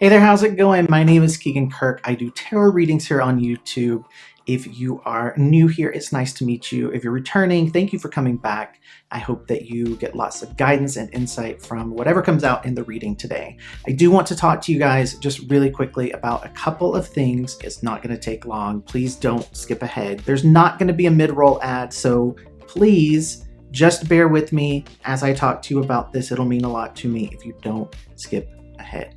Hey there, how's it going? My name is Keegan Kirk. I do tarot readings here on YouTube. If you are new here, it's nice to meet you. If you're returning, thank you for coming back. I hope that you get lots of guidance and insight from whatever comes out in the reading today. I do want to talk to you guys just really quickly about a couple of things. It's not going to take long. Please don't skip ahead. There's not going to be a mid-roll ad, so please just bear with me as I talk to you about this. It'll mean a lot to me if you don't skip ahead.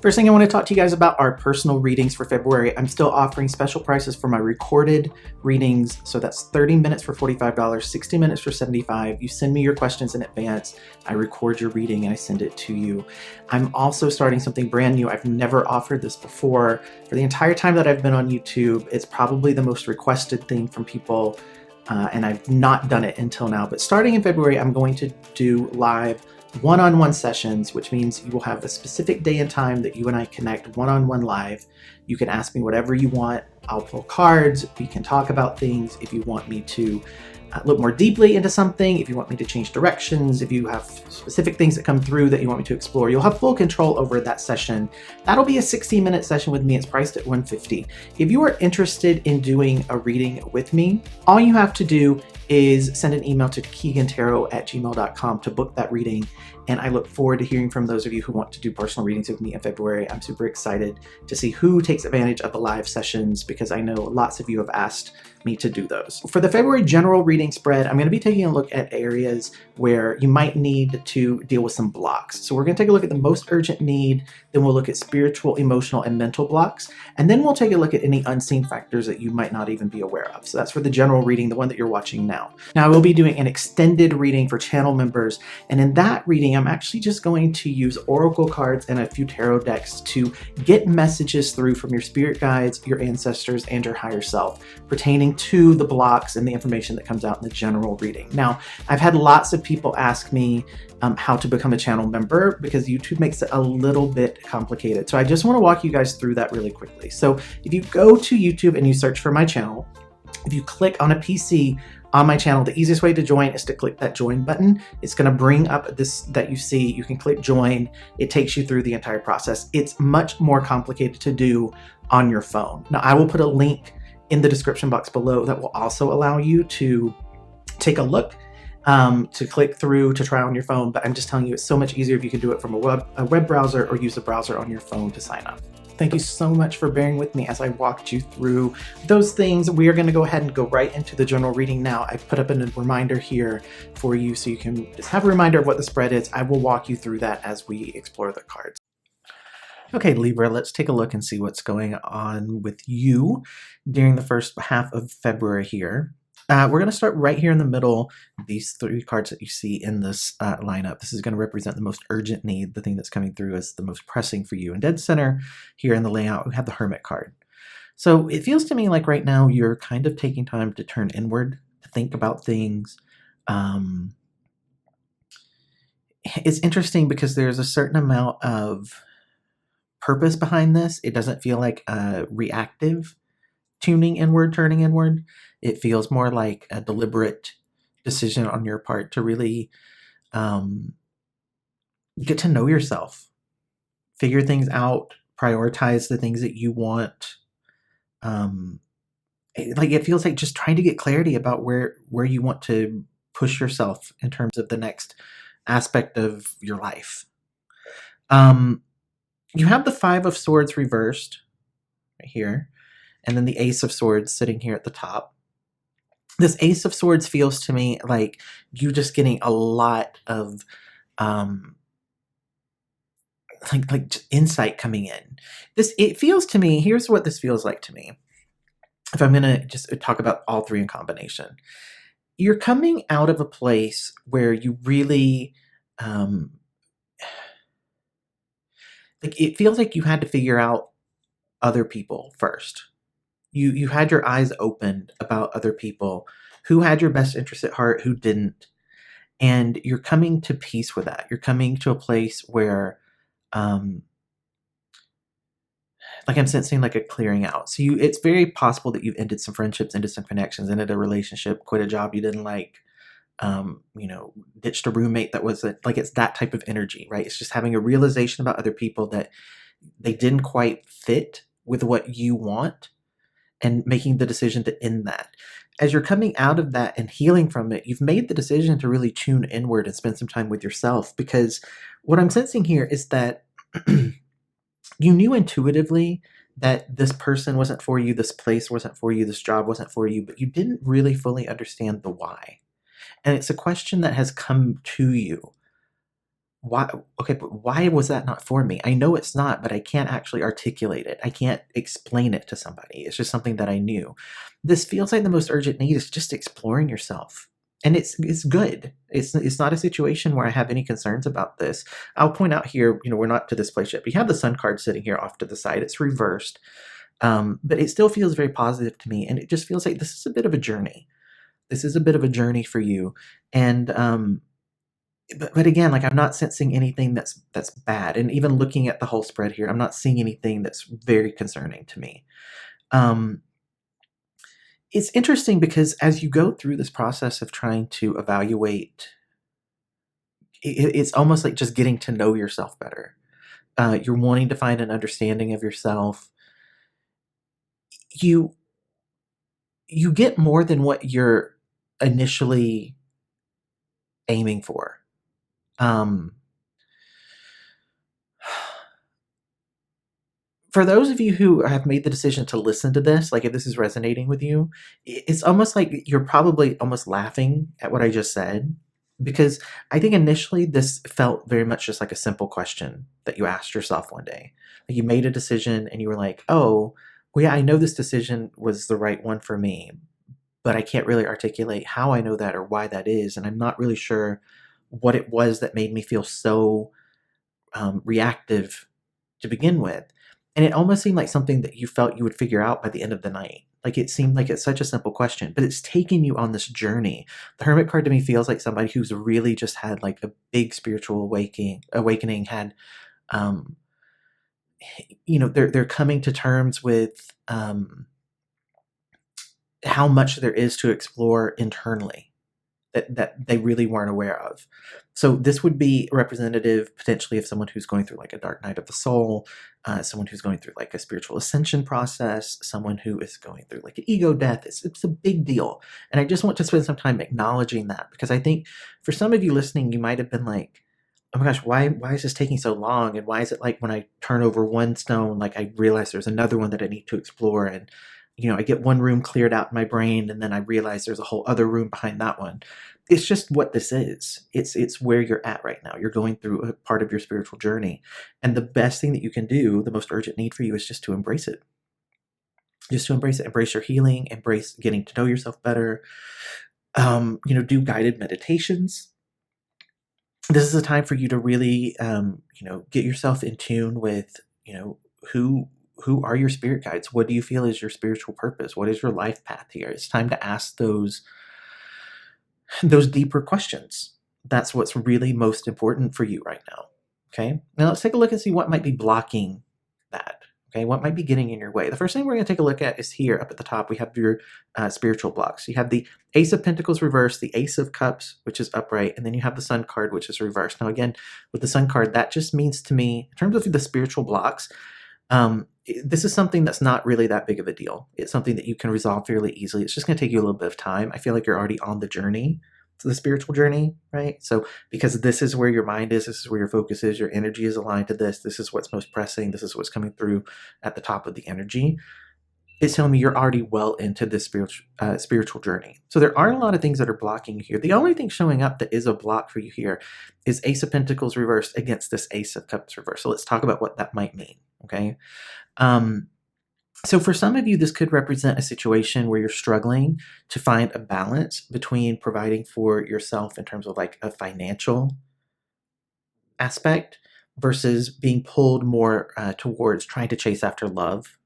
First thing I want to talk to you guys about are personal readings for February. I'm still offering special prices for my recorded readings. So that's 30 minutes for $45, 60 minutes for $75. You send me your questions in advance. I record your reading and I send it to you. I'm also starting something brand new. I've never offered this before. For the entire time that I've been on YouTube, it's probably the most requested thing from people. And I've not done it until now. But starting in February, I'm going to do live one-on-one sessions, which means you will have a specific day and time that you and I connect one-on-one live. You can ask me whatever you want. I'll pull cards. We can talk about things. If you want me to look more deeply into something, if you want me to change directions, if you have specific things that come through that you want me to explore, you'll have full control over that session. That'll be a 60-minute session with me. It's priced at $150. If you are interested in doing a reading with me, all you have to do is send an email to keaghantarot@gmail.com to book that reading. And I look forward to hearing from those of you who want to do personal readings with me in February. I'm super excited to see who takes advantage of the live sessions because I know lots of you have asked me to do those. For the February general reading spread, I'm going to be taking a look at areas where you might need to deal with some blocks. So we're going to take a look at the most urgent need, then we'll look at spiritual, emotional, and mental blocks, and then we'll take a look at any unseen factors that you might not even be aware of. So that's for the general reading, the one that you're watching now. Now I will be doing an extended reading for channel members, and in that reading, I'm actually just going to use oracle cards and a few tarot decks to get messages through from your spirit guides, your ancestors, and your higher self pertaining to the blocks and the information that comes out in the general reading. Now, I've had lots of people ask me how to become a channel member because YouTube makes it a little bit complicated. So I just want to walk you guys through that really quickly. So if you go to YouTube and you search for my channel, if you click on a PC on my channel, the easiest way to join is to click that join button. It's going to bring up this that you see. You can click join. It takes you through the entire process. It's much more complicated to do on your phone. Now, I will put a link in the description box below that will also allow you to take a look, to click through, to try on your phone. But I'm just telling you, it's so much easier if you can do it from a web browser or use a browser on your phone to sign up. Thank you so much for bearing with me as I walked you through those things. We are going to go ahead and go right into the general reading now. I've put up a reminder here for you so you can just have a reminder of what the spread is. I will walk you through that as we explore the cards. Okay, Libra, let's take a look and see what's going on with you during the first half of February here. We're going to start right here in the middle. These three cards that you see in this lineup, this is going to represent the most urgent need, the thing that's coming through as the most pressing for you. And dead center here in the layout, we have the Hermit card. So it feels to me like right now you're kind of taking time to turn inward, to think about things. It's interesting because there's a certain amount of purpose behind this. It doesn't feel like a reactive tuning inward, turning inward. It feels more like a deliberate decision on your part to really get to know yourself, figure things out, prioritize the things that you want. It feels like just trying to get clarity about where you want to push yourself in terms of the next aspect of your life. You have the Five of Swords reversed right here, and then the Ace of Swords sitting here at the top. This Ace of Swords feels to me like you just getting a lot of just insight coming in. It feels to me, here's what this feels like to me. If I'm going to just talk about all three in combination. You're coming out of a place where you really it feels like you had to figure out other people first. You had your eyes opened about other people, who had your best interest at heart, who didn't. And you're coming to peace with that. You're coming to a place where, I'm sensing like a clearing out. So it's very possible that you've ended some friendships, ended some connections, ended a relationship, quit a job you didn't like, ditched a roommate that wasn't, like, it's that type of energy, right? It's just having a realization about other people that they didn't quite fit with what you want, and making the decision to end that. As you're coming out of that and healing from it, you've made the decision to really tune inward and spend some time with yourself, because what I'm sensing here is that you knew intuitively that this person wasn't for you, this place wasn't for you, this job wasn't for you, but you didn't really fully understand the why. And it's a question that has come to you. Why? Okay, but why was that not for me? I know it's not, but I can't actually articulate it. I can't explain it to somebody. It's just something that I knew. This feels like the most urgent need is just exploring yourself. And it's good. It's not a situation where I have any concerns about this. I'll point out here, we're not to this place yet. We have the Sun card sitting here off to the side. It's reversed. But it still feels very positive to me. And it just feels like this is a bit of a journey. This is a bit of a journey for you. And but again, like, I'm not sensing anything that's bad. And even looking at the whole spread here, I'm not seeing anything that's very concerning to me. It's interesting because as you go through this process of trying to evaluate, it's almost like just getting to know yourself better. You're wanting to find an understanding of yourself. You get more than what you're initially aiming for. For those of you who have made the decision to listen to this, like if this is resonating with you, it's almost like you're probably almost laughing at what I just said, because I think initially this felt very much just like a simple question that you asked yourself one day. Like, you made a decision and you were like, oh, well, yeah, I know this decision was the right one for me, but I can't really articulate how I know that or why that is. And I'm not really sure what it was that made me feel so reactive to begin with. And it almost seemed like something that you felt you would figure out by the end of the night. Like, it seemed like it's such a simple question, but it's taking you on this journey. The Hermit card to me feels like somebody who's really just had like a big spiritual awakening, had, they're coming to terms with how much there is to explore internally that they really weren't aware of. So this would be representative potentially of someone who's going through like a dark night of the soul, someone who's going through like a spiritual ascension process, someone who is going through like an ego death. It's a big deal. And I just want to spend some time acknowledging that, because I think for some of you listening, you might have been like, oh my gosh, why is this taking so long? And why is it like when I turn over one stone, like I realize there's another one that I need to explore? And I get one room cleared out in my brain, and then I realize there's a whole other room behind that one. It's just what this is. It's where you're at right now. You're going through a part of your spiritual journey. And the best thing that you can do, the most urgent need for you, is just to embrace it. Just to embrace it. Embrace your healing. Embrace getting to know yourself better. Do guided meditations. This is a time for you to really, get yourself in tune with, who are your spirit guides? What do you feel is your spiritual purpose? What is your life path here? It's time to ask those deeper questions. That's what's really most important for you right now. Okay. Now let's take a look and see what might be blocking that. Okay. What might be getting in your way? The first thing we're going to take a look at is here up at the top. We have your spiritual blocks. You have the Ace of Pentacles reversed, the Ace of Cups, which is upright, and then you have the Sun card, which is reversed. Now, again, with the Sun card, that just means to me, in terms of the spiritual blocks, this is something that's not really that big of a deal. It's something that you can resolve fairly easily. It's just going to take you a little bit of time. I feel like you're already on the journey, to the spiritual journey, right? So because this is where your mind is, this is where your focus is, your energy is aligned to this, this is what's most pressing, this is what's coming through at the top of the energy. It's telling me you're already well into this spiritual journey. So there aren't a lot of things that are blocking you here. The only thing showing up that is a block for you here is Ace of Pentacles reversed against this Ace of Cups reversed. So let's talk about what that might mean, okay? So for some of you, this could represent a situation where you're struggling to find a balance between providing for yourself in terms of like a financial aspect versus being pulled more towards trying to chase after love.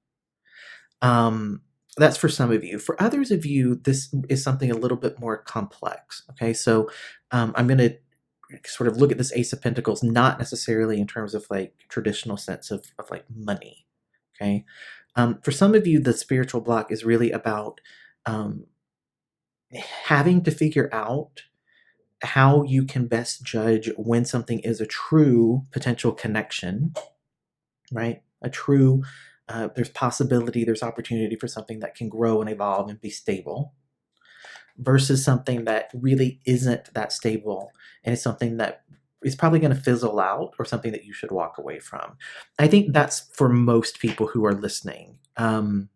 That's for some of you. For others of you, this is something a little bit more complex. Okay, so I'm going to sort of look at this Ace of Pentacles, not necessarily in terms of like traditional sense of like money. Okay, for some of you, the spiritual block is really about having to figure out how you can best judge when something is a true potential connection, right? there's possibility, there's opportunity for something that can grow and evolve and be stable, versus something that really isn't that stable and it's something that is probably going to fizzle out or something that you should walk away from. I think that's for most people who are listening. And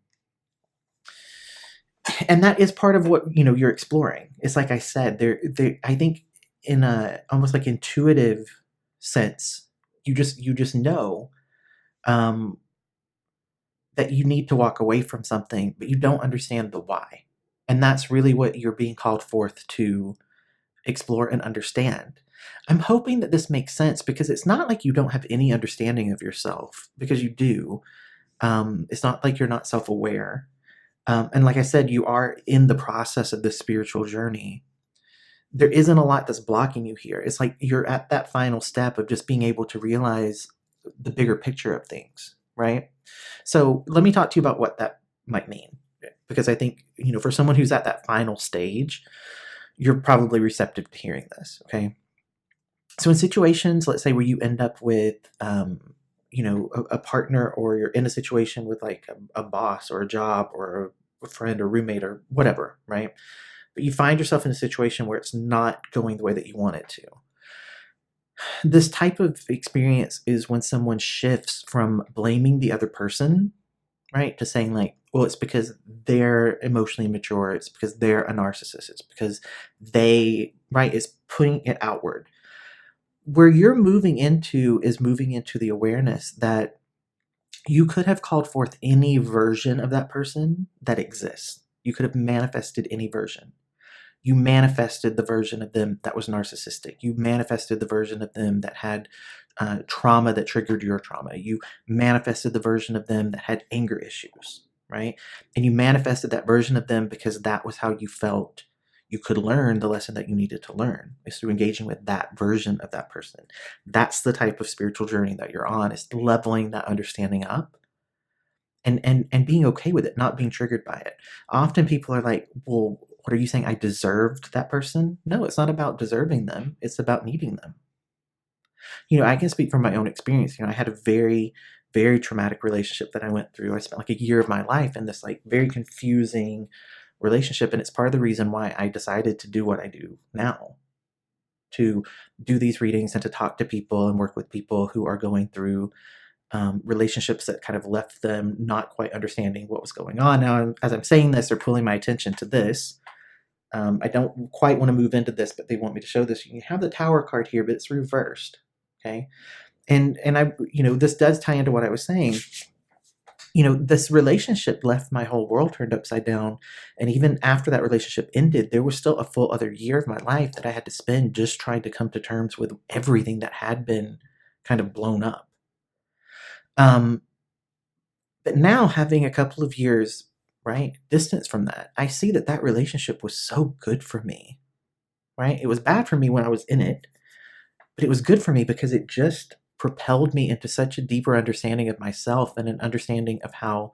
that is part of what, you're exploring. It's like I said, I think in a almost like intuitive sense, you just know um, that you need to walk away from something, but you don't understand the why. And that's really what you're being called forth to explore and understand. I'm hoping that this makes sense, because it's not like you don't have any understanding of yourself, because you do. It's not like you're not self-aware. And like I said, you are in the process of this spiritual journey. There isn't a lot that's blocking you here. It's like you're at that final step of just being able to realize the bigger picture of things, right? So let me talk to you about what that might mean. Because I think, for someone who's at that final stage, you're probably receptive to hearing this, okay? So in situations, let's say, where you end up with, a partner, or you're in a situation with like a boss or a job or a friend or roommate or whatever, right? But you find yourself in a situation where it's not going the way that you want it to. This type of experience is when someone shifts from blaming the other person, right, to saying like, well, it's because they're emotionally immature, it's because they're a narcissist, it's because they, right, is putting it outward. Where you're moving into is moving into the awareness that you could have called forth any version of that person that exists. You could have manifested any version. You manifested the version of them that was narcissistic. You manifested the version of them that had trauma that triggered your trauma. You manifested the version of them that had anger issues, right? And you manifested that version of them because that was how you felt you could learn the lesson that you needed to learn, is through engaging with that version of that person. That's the type of spiritual journey that you're on, is leveling that understanding up and being okay with it, not being triggered by it. Often people are like, well, what are you saying? I deserved that person? No, it's not about deserving them. It's about needing them. I can speak from my own experience. I had a very, very traumatic relationship that I went through. I spent like a year of my life in this like very confusing relationship. And it's part of the reason why I decided to do what I do now, to do these readings and to talk to people and work with people who are going through relationships that kind of left them not quite understanding what was going on. Now, as I'm saying this, they're pulling my attention to this. I don't quite want to move into this, but they want me to show this. You have the Tower card here, but it's reversed. Okay, and I, this does tie into what I was saying. This relationship left my whole world turned upside down, and even after that relationship ended, there was still a full other year of my life that I had to spend just trying to come to terms with everything that had been kind of blown up. But now, having a couple of years, right, distance from that, I see that that relationship was so good for me, right? It was bad for me when I was in it, but it was good for me because it just propelled me into such a deeper understanding of myself, and an understanding of how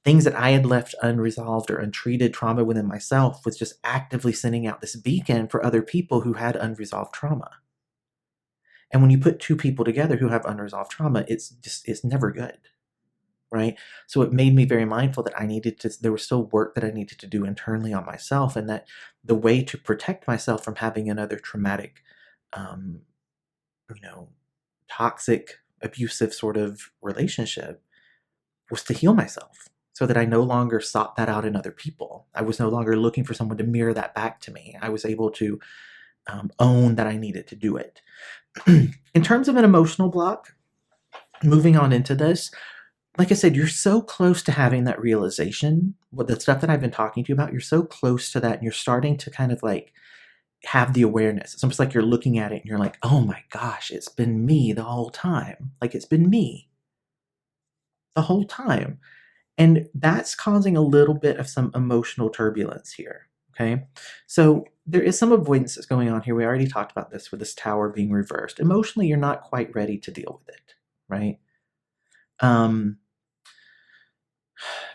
things that I had left unresolved or untreated, trauma within myself, was just actively sending out this beacon for other people who had unresolved trauma. And when you put two people together who have unresolved trauma, it's never good. Right? So it made me very mindful that there was still work that I needed to do internally on myself, and that the way to protect myself from having another traumatic, um, toxic, abusive sort of relationship was to heal myself, so that I no longer sought that out in other people. I was no longer looking for someone to mirror that back to me. I was able to own that I needed to do it. In terms of an emotional block, moving on into this, like I said, you're so close to having that realization. What the stuff that I've been talking to you about, you're so close to that, and you're starting to kind of like have the awareness. It's almost like you're looking at it and you're like, oh my gosh, it's been me the whole time. Like, it's been me the whole time. And that's causing a little bit of some emotional turbulence here. Okay. So there is some avoidance that's going on here. We already talked about this with this Tower being reversed. Emotionally, you're not quite ready to deal with it. Right.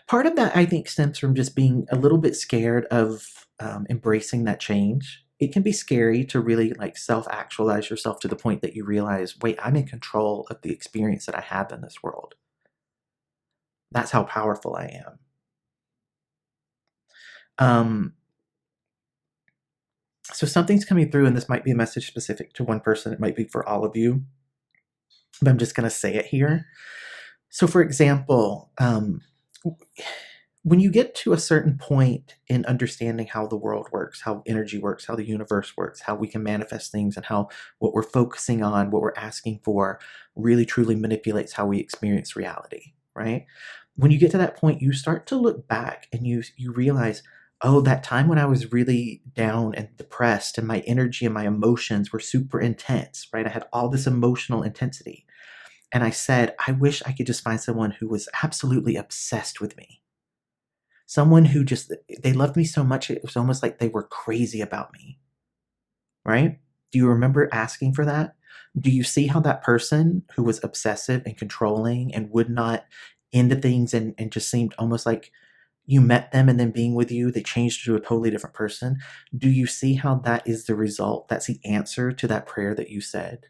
Part of that, I think, stems from just being a little bit scared of embracing that change. It can be scary to really like self-actualize yourself to the point that you realize, wait, I'm in control of the experience that I have in this world. That's how powerful I am. So something's coming through, and this might be a message specific to one person. It might be for all of you, but I'm just going to say it here. So, for example, when you get to a certain point in understanding how the world works, how energy works, how the universe works, how we can manifest things, and how what we're focusing on, what we're asking for, really truly manipulates how we experience reality, right? When you get to that point, you start to look back and you realize, oh, that time when I was really down and depressed and my energy and my emotions were super intense, right? I had all this emotional intensity. And I said, I wish I could just find someone who was absolutely obsessed with me. Someone who just, they loved me so much, it was almost like they were crazy about me, right? Do you remember asking for that? Do you see how that person who was obsessive and controlling and would not end things and just seemed almost like you met them and then being with you, they changed to a totally different person? Do you see how that is the result? That's the answer to that prayer that you said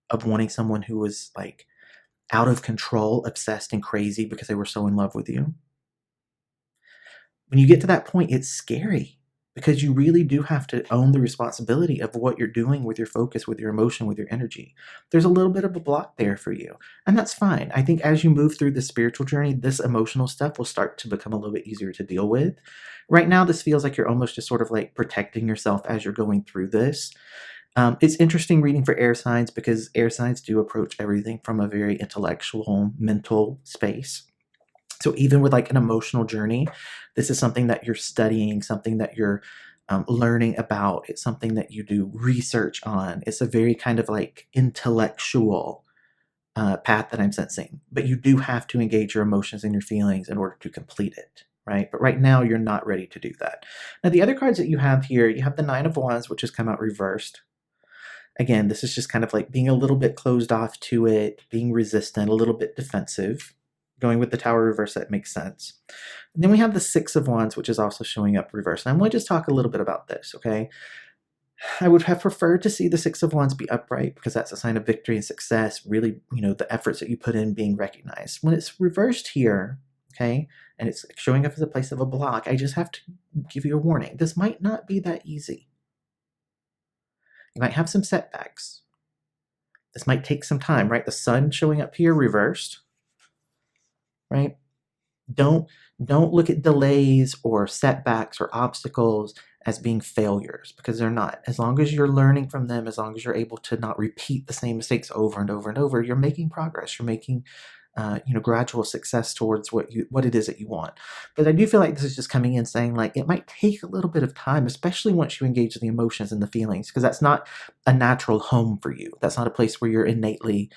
of wanting someone who was like out of control, obsessed, and crazy because they were so in love with you? When you get to that point, it's scary because you really do have to own the responsibility of what you're doing with your focus, with your emotion, with your energy. There's a little bit of a block there for you, and that's fine. I think as you move through the spiritual journey, this emotional stuff will start to become a little bit easier to deal with. Right now, this feels like you're almost just sort of like protecting yourself as you're going through this. It's interesting reading for air signs because air signs do approach everything from a very intellectual, mental space. So even with like an emotional journey, this is something that you're studying, something that you're learning about. It's something that you do research on. It's a very kind of like intellectual path that I'm sensing. But you do have to engage your emotions and your feelings in order to complete it, right? But right now, you're not ready to do that. Now, the other cards that you have here, you have the Nine of Wands, which has come out reversed. Again, this is just kind of like being a little bit closed off to it, being resistant, a little bit defensive. Going with the Tower reverse, that makes sense. And then we have the Six of Wands, which is also showing up reversed. And I'm going to just talk a little bit about this, okay? I would have preferred to see the Six of Wands be upright because that's a sign of victory and success, really, the efforts that you put in being recognized. When it's reversed here, okay, and it's showing up as a place of a block, I just have to give you a warning. This might not be that easy. You might have some setbacks. This might take some time, right? The Sun showing up here reversed, right? Don't look at delays or setbacks or obstacles as being failures, because they're not. As long as you're learning from them, as long as you're able to not repeat the same mistakes over and over and over, you're making progress. You're making gradual success towards what it is that you want. But I do feel like this is just coming in saying like it might take a little bit of time, especially once you engage the emotions and the feelings, because that's not a natural home for you. That's not a place where you're innately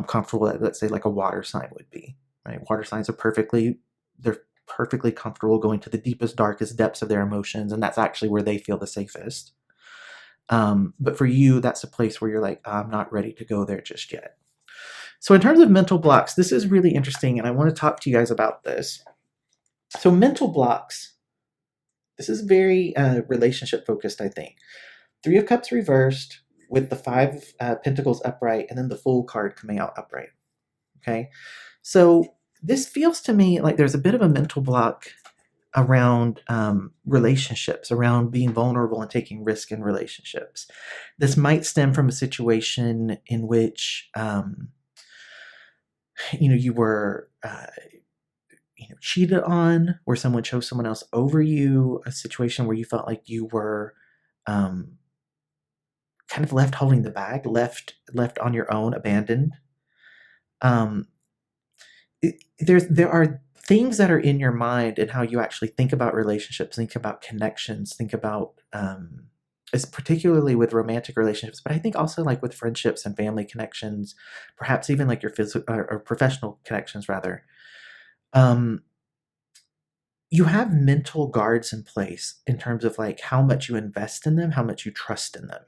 comfortable. Let's say like a water sign would be. Right? Water signs are they're perfectly comfortable going to the deepest, darkest depths of their emotions, and that's actually where they feel the safest. But for you, that's a place where you're like, I'm not ready to go there just yet. So in terms of mental blocks, this is really interesting, and I want to talk to you guys about this. So mental blocks, this is very relationship focused, I think. Three of Cups reversed with the Five of Pentacles upright, and then the Fool card coming out upright. Okay, so this feels to me like there's a bit of a mental block around relationships, around being vulnerable and taking risk in relationships. This might stem from a situation in which you were cheated on, where someone chose someone else over you, a situation where you felt like you were kind of left holding the bag, left on your own, abandoned. There are things that are in your mind and how you actually think about relationships, think about connections, think about it's particularly with romantic relationships, but I think also like with friendships and family connections, perhaps even like your physical or professional connections rather. You have mental guards in place in terms of like how much you invest in them, how much you trust in them.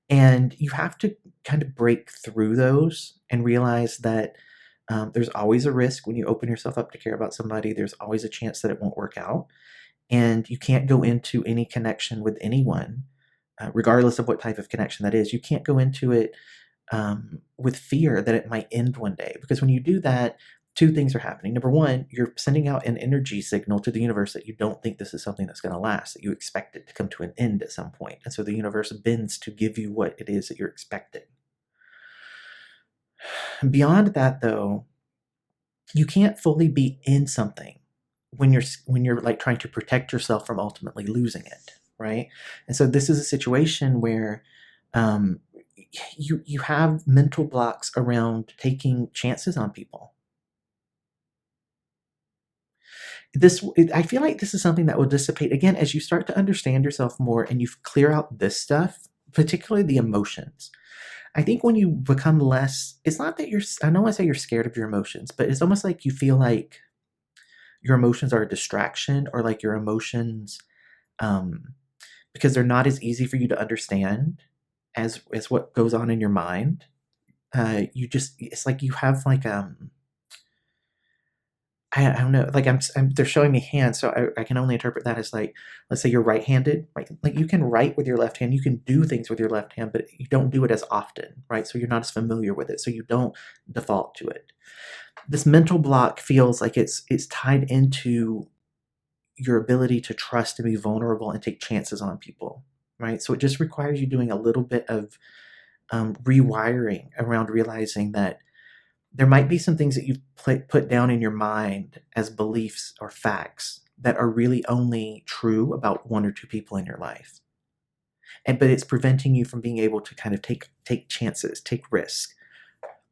And you have to kind of break through those and realize that there's always a risk when you open yourself up to care about somebody. There's always a chance that it won't work out. And you can't go into any connection with anyone, regardless of what type of connection that is. You can't go into it with fear that it might end one day. Because when you do that, two things are happening. Number one, you're sending out an energy signal to the universe that you don't think this is something that's going to last, that you expect it to come to an end at some point. And so the universe bends to give you what it is that you're expecting. Beyond that, though, you can't fully be in something when you're like trying to protect yourself from ultimately losing it, right? And so this is a situation where um, you have mental blocks around taking chances on people. I feel like this is something that will dissipate again as you start to understand yourself more and you clear out this stuff, particularly the emotions. I think when you become less, it's not that I don't want to say you're scared of your emotions, but it's almost like you feel like your emotions are a distraction, or like your emotions, um, because they're not as easy for you to understand as what goes on in your mind. It's like you have like, I don't know, like they're showing me hands, so I can only interpret that as like, let's say you're right-handed, right? Like you can write with your left hand, you can do things with your left hand, but you don't do it as often, right? So you're not as familiar with it, so you don't default to it. This mental block feels like it's tied into your ability to trust and be vulnerable and take chances on people, right? So it just requires you doing a little bit of rewiring around realizing that there might be some things that you've put down in your mind as beliefs or facts that are really only true about one or two people in your life. But it's preventing you from being able to kind of take chances, take risks.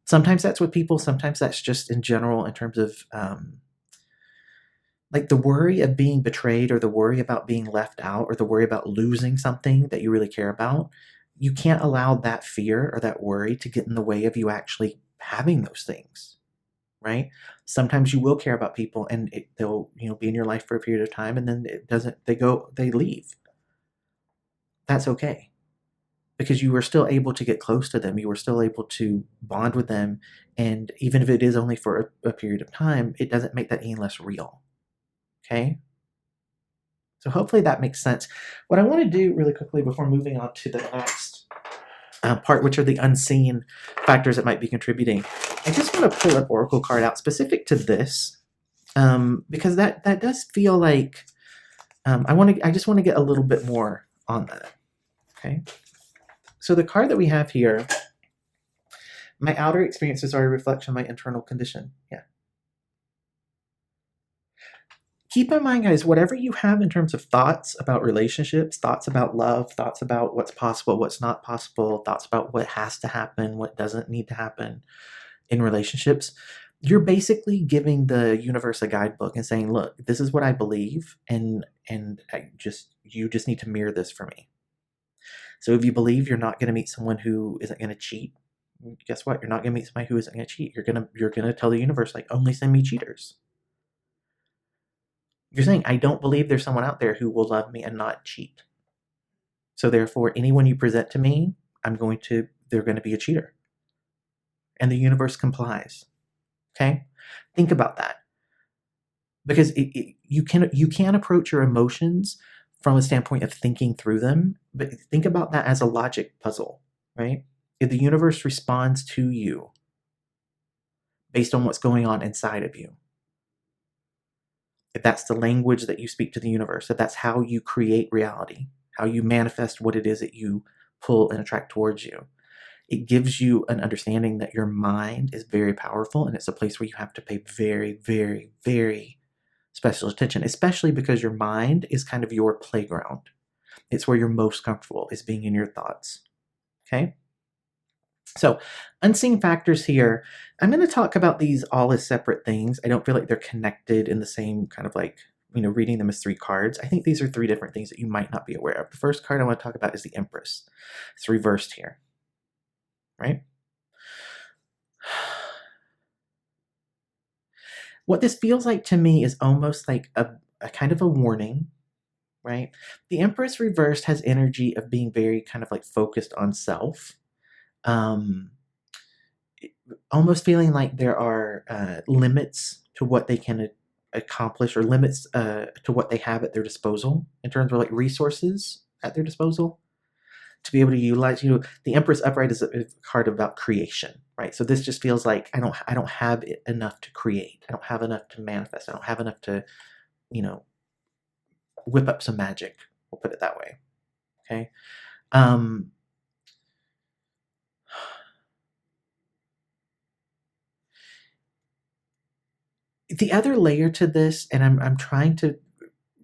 Sometimes that's with people, sometimes that's just in general in terms of like the worry of being betrayed, or the worry about being left out, or the worry about losing something that you really care about. You can't allow that fear or that worry to get in the way of you actually having those things, right? Sometimes you will care about people and they'll be in your life for a period of time, and then they leave. That's okay, because you were still able to get close to them, you were still able to bond with them, and even if it is only for a period of time, it doesn't make that any less real. Okay, so hopefully that makes sense. What I want to do really quickly before moving on to the next part, which are the unseen factors that might be contributing, I just want to pull an oracle card out specific to this, because that does feel like I just want to get a little bit more on that. Okay, so the card that we have here, my outer experiences are a reflection of my internal condition. Yeah. Keep in mind, guys, whatever you have in terms of thoughts about relationships, thoughts about love, thoughts about what's possible, what's not possible, thoughts about what has to happen, what doesn't need to happen in relationships, you're basically giving the universe a guidebook and saying, look, this is what I believe, and you just need to mirror this for me. So if you believe you're not going to meet someone who isn't going to cheat, guess what? You're not going to meet somebody who isn't going to cheat. You're gonna tell the universe, like, only send me cheaters. You're saying, I don't believe there's someone out there who will love me and not cheat. So therefore, anyone you present to me, they're going to be a cheater. And the universe complies. Okay? Think about that. Because you can approach your emotions from a standpoint of thinking through them, but think about that as a logic puzzle, right? If the universe responds to you based on what's going on inside of you, if that's the language that you speak to the universe, if that's how you create reality, how you manifest what it is that you pull and attract towards you, it gives you an understanding that your mind is very powerful, and it's a place where you have to pay very, very, very special attention, especially because your mind is kind of your playground. It's where you're most comfortable, is being in your thoughts. Okay? So, unseen factors here. I'm going to talk about these all as separate things. I don't feel like they're connected in the same kind of like, reading them as three cards. I think these are three different things that you might not be aware of. The first card I want to talk about is the Empress. It's reversed here, right? What this feels like to me is almost like a kind of a warning, right? The Empress reversed has energy of being very kind of like focused on self. Almost feeling like there are limits to what they can accomplish, or limits to what they have at their disposal in terms of like resources at their disposal. to be able to utilize, the Empress upright is a card about creation, right? So this just feels like I don't have enough to create. I don't have enough to manifest. I don't have enough to, you know, whip up some magic. We'll put it that way. Okay. The other layer to this, and I'm trying to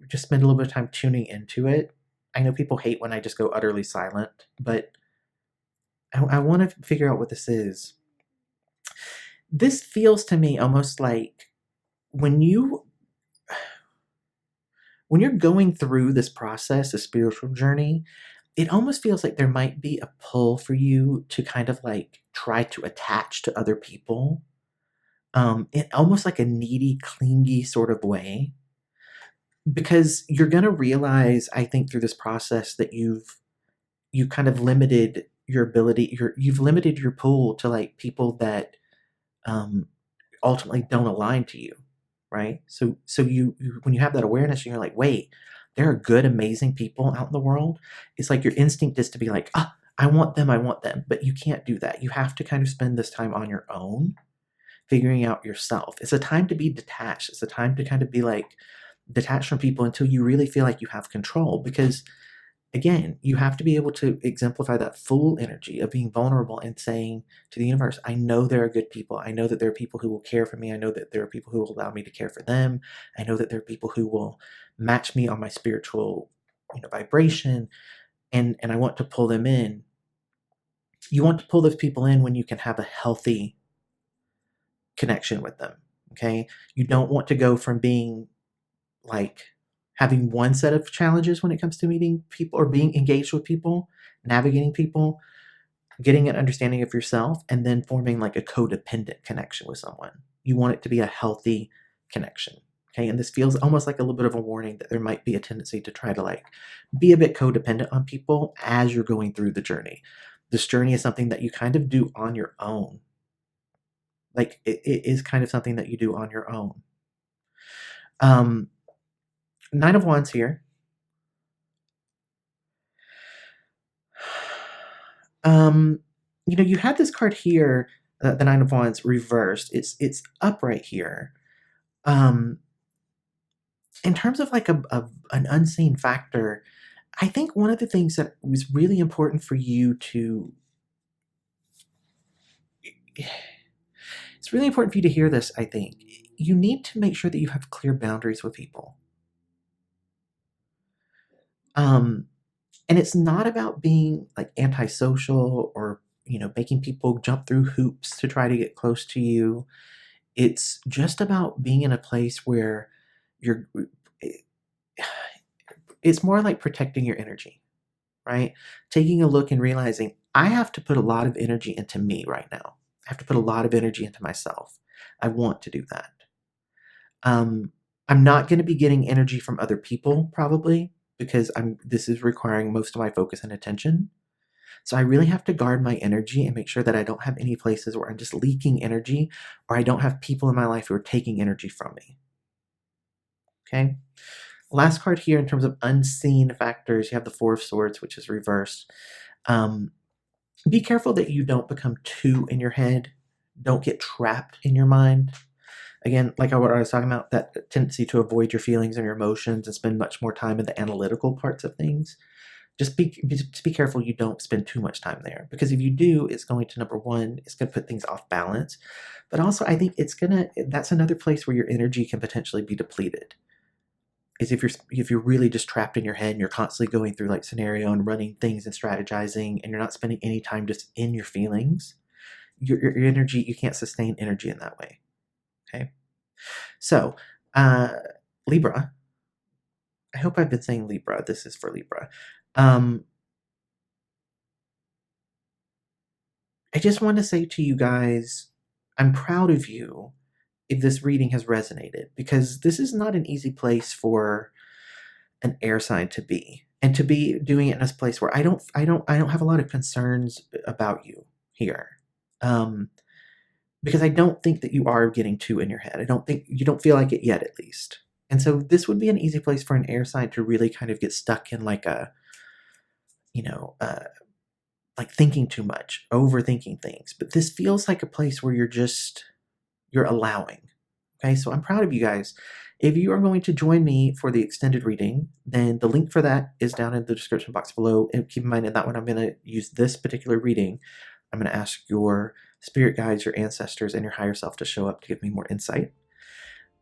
just spend a little bit of time tuning into it. I know people hate when I just go utterly silent, but I want to figure out what this is. This feels to me almost like when you're going through this process, a spiritual journey, it almost feels like there might be a pull for you to kind of like try to attach to other people, in almost like a needy, clingy sort of way, because you're going to realize, I think, through this process that you kind of limited your ability, you've limited your pool to like people that um, ultimately don't align to you, right? So when you have that awareness and you're like, wait, there are good, amazing people out in the world. It's like your instinct is to be like, ah, I want them, but you can't do that. You have to kind of spend this time on your own, figuring out yourself. It's a time to be detached. It's a time to kind of be like detached from people until you really feel like you have control, because again, you have to be able to exemplify that full energy of being vulnerable and saying to the universe, I know there are good people. I know that there are people who will care for me. I know that there are people who will allow me to care for them. I know that there are people who will match me on my spiritual, vibration. And I want to pull them in. You want to pull those people in when you can have a healthy connection with them. Okay. You don't want to go from being like having one set of challenges when it comes to meeting people or being engaged with people, navigating people, getting an understanding of yourself, and then forming like a codependent connection with someone. You want it to be a healthy connection. Okay. And this feels almost like a little bit of a warning that there might be a tendency to try to like be a bit codependent on people as you're going through the journey. This journey is something that you kind of do on your own. Like it is kind of something that you do on your own. Nine of Wands here. You had this card here, the Nine of Wands reversed. It's upright here. In terms of like an unseen factor, I think one of the things that was really important for you to, it's really important for you to hear this. I think you need to make sure that you have clear boundaries with people. And it's not about being like antisocial or making people jump through hoops to try to get close to you. It's just about being in a place where you're it's more like protecting your energy, right? Taking a look and realizing I have to put a lot of energy into me right now. I have to put a lot of energy into myself. I want to do that. I'm not going to be getting energy from other people probably, because this is requiring most of my focus and attention. So I really have to guard my energy and make sure that I don't have any places where I'm just leaking energy, or I don't have people in my life who are taking energy from me. Okay. Last card here in terms of unseen factors, you have the Four of Swords, which is reversed. Be careful that you don't become too in your head. Don't get trapped in your mind. Again, like what I was talking about, that tendency to avoid your feelings and your emotions and spend much more time in the analytical parts of things. Just be careful you don't spend too much time there, because if you do, it's going to, number one, it's going to put things off balance. But also, I think that's another place where your energy can potentially be depleted. Is if you're really just trapped in your head and you're constantly going through like scenario and running things and strategizing, and you're not spending any time just in your feelings, your energy, you can't sustain energy in that way. Okay. So, Libra, I hope I've been saying Libra. This is for Libra. I just want to say to you guys, I'm proud of you if this reading has resonated, because this is not an easy place for an air sign to be, and to be doing it in a place where I don't have a lot of concerns about you here. Because I don't think that you are getting too in your head. I don't think you don't feel like it yet, at least. And so this would be an easy place for an air sign to really kind of get stuck in like a, like thinking too much, overthinking things. But this feels like a place where you're allowing. Okay, so I'm proud of you guys. If you are going to join me for the extended reading, then the link for that is down in the description box below. And keep in mind, in that one, I'm going to use this particular reading. I'm going to ask your spirit guides, your ancestors, and your higher self to show up to give me more insight.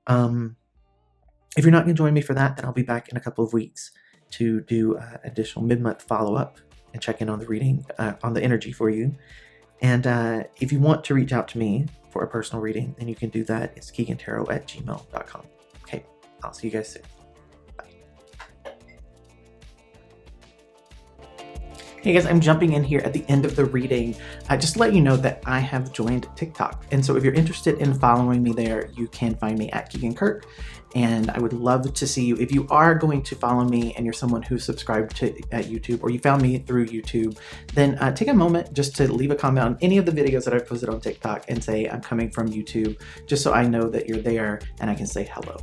If you're not going to join me for that, then I'll be back in a couple of weeks to do additional mid-month follow-up and check in on the reading, on the energy for you. And if you want to reach out to me for a personal reading, then you can do that. It's keaghantarot@gmail.com. Okay, I'll see you guys soon. Hey guys, I'm jumping in here at the end of the reading just to let you know that I have joined TikTok. And so if you're interested in following me there, you can find me at Keaghan Kirk. And I would love to see you. If you are going to follow me and you're someone who's subscribed to YouTube, or you found me through YouTube, then take a moment just to leave a comment on any of the videos that I've posted on TikTok and say I'm coming from YouTube, just so I know that you're there and I can say hello.